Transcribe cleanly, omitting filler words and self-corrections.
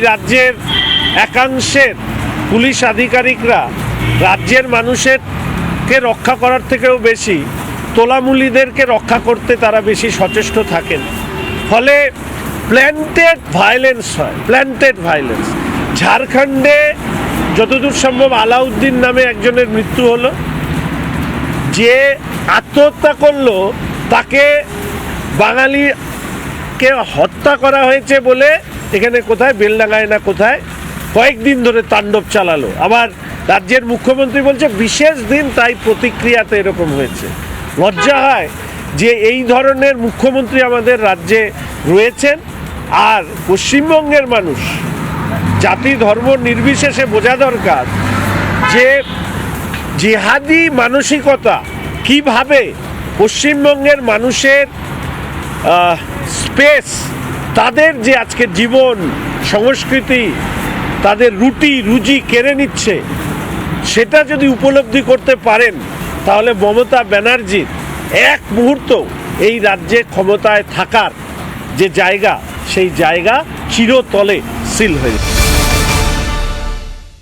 রাজ্যের একাংশের পুলিশ আধিকারিকরা রাজ্যের মানুষকে রক্ষা করার থেকেও বেশি তোলামুলিদেরকে রক্ষা করতে তারা বেশি সচেষ্ট থাকেন। ফলে প্ল্যান্টেড ভায়োলেন্স হয়, প্ল্যান্টেড ভায়োলেন্স। ঝাড়খণ্ডে যতদূর সম্ভব আলাউদ্দিন নামে একজনের মৃত্যু হলো, যে আত্মহত্যা করলো তাকে বাঙালিকে হত্যা করা হয়েছে বলে এখানে কোথায় বেলডাঙ্গায় না কোথায় কয়েকদিন ধরে তাণ্ডব চালালো। আবার রাজ্যের মুখ্যমন্ত্রী বলছে বিশেষ দিন, তাই প্রতিক্রিয়াতে এরকম হয়েছে। লজ্জা হয় যে এই ধরনের মুখ্যমন্ত্রী আমাদের রাজ্যে রয়েছেন। আর পশ্চিমবঙ্গের মানুষ জাতি ধর্ম নির্বিশেষে বোঝা দরকার যে জিহাদি মানসিকতা কিভাবে পশ্চিমবঙ্গের মানুষের স্পেস, তাদের যে আজকে জীবন সংস্কৃতি, তাদের রুটি রুজি কেড়ে নিচ্ছে, সেটা যদি উপলব্ধি করতে পারেন তাহলে মমতা ব্যানার্জির এক মুহূর্ত এই রাজ্যে ক্ষমতায় থাকার যে জায়গা, সেই জায়গা চিরতলে সিল হয়ে যাবে।